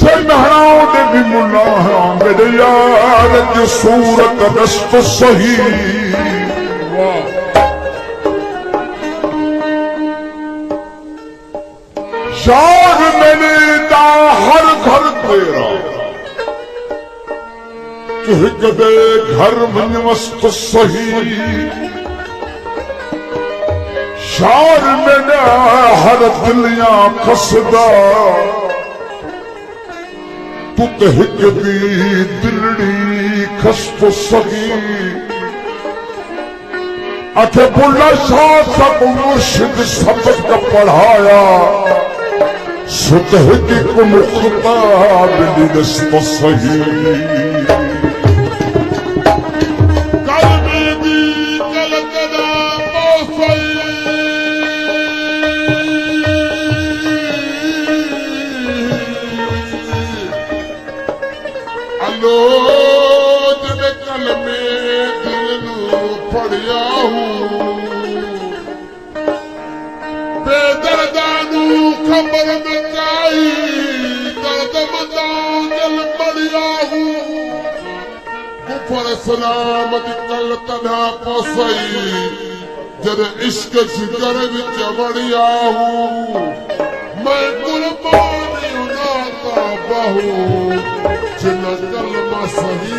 महराओं ने भी मुन्ना है मेरे यार की सूरत रस्त सही। यार मैंने दा हर घर तेरा कदे घर में मस्त सही। यार मैंने हर दिलिया खसदा तू हिक दी दिलड़ी खस्त सही। अखे बुला शाह सब मुर्शिद सबक पढ़ाया सुत हिक को मुख्ता बिली दस्त सही। खबर मचाई दर्द मचाऊं दिल बढ़िया हूँ कुफर सलामत कल तन्हा पसई जद इश्क जिगर विच बढ़िया हूँ मैं कुर्बानी उनाता बहू जिन कलमा सही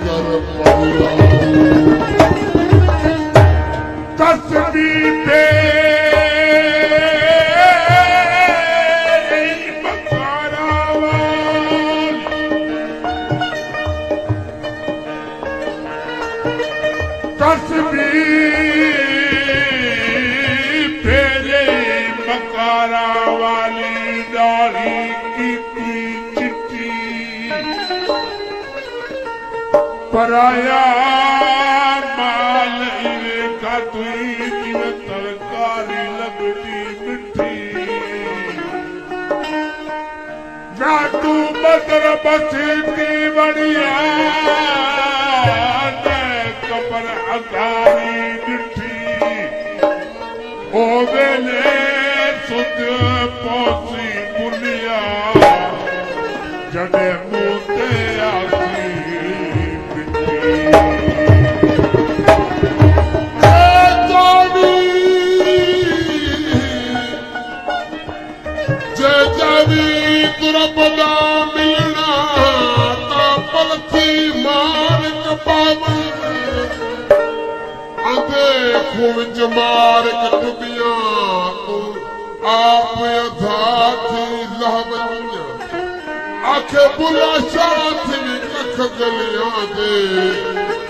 कर बढ़िया हूँ। तस्वीर पे तेरे मकारा वाली डाली की चिट्ठी पराया माल इवे का तुई जिवे तरकारी लगती मिठी। ना तू बदर बसी की बढ़िया कबर अदारी मिठी ओ वेले सुध पहुंची बुलिया जडे मुंते आसी मिठी। जे जावी तुरा बदा मिलना ता पलथी मार कबाब खुंज मार कटबिया तू आप अधा थी लहवनिया आखे बुला शाथ भी कख गलिया दे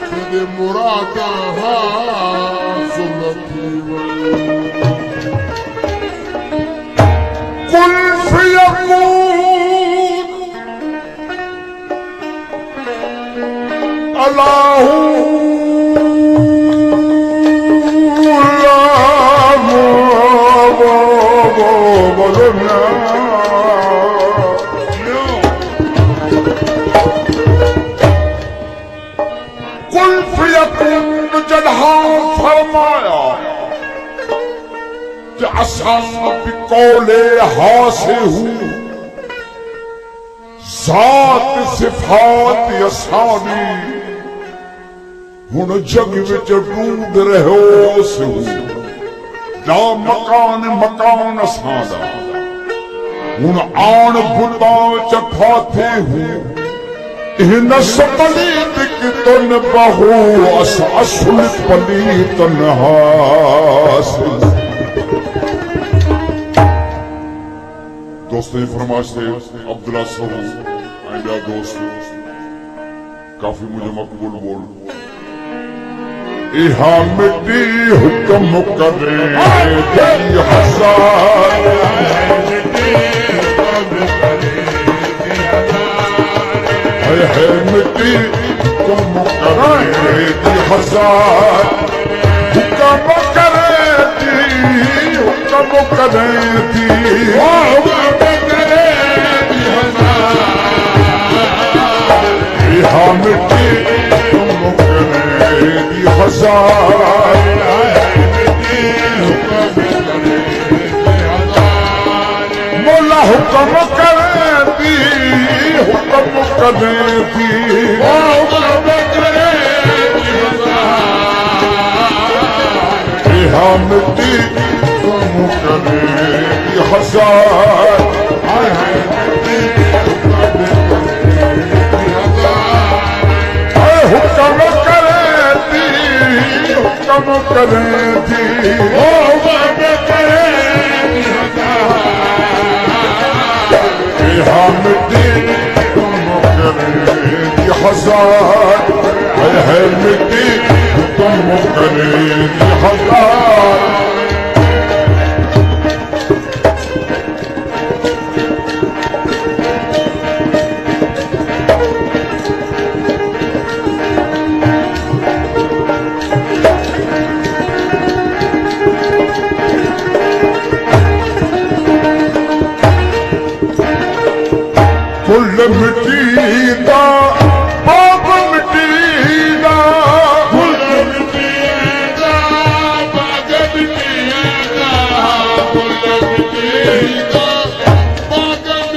तेरे मुरादा हासिल थी वई। कुल फियकून अल्लाहू फरमाया कि असां बिकौले हासे हूं ज़ात सिफात असानी हुन जग विच ढूंढ रहो सो ना मकान मकान असादा हुन आन बुता चफाते हूं इन सपलीत की तन बहू असुल पलीत हासिल। दोस्तों फरमाइश थे अब्दुल्ला साहब आइंदा दोस्त काफी मुझे मकबूल बोल इहा मिट्टी हुक्म करे हजार है मिट्टी तुम करेगी हजार हुक्म करेगी हुक्म करेगी यहाँ मिट्टी तुम करेगी हजार मोला हुक्म करे दी हुक्म करे दी मिट्टी तुम करे दी हजार हुक्म करे दी हुक्म करे दी मिट्टी तुम करे दी हजार है मिट्टी तुम करे दी हजार फुल मिट्टी दा बाप मिट्टी दा फुल मिट्टी दा बाग मिट्टी दा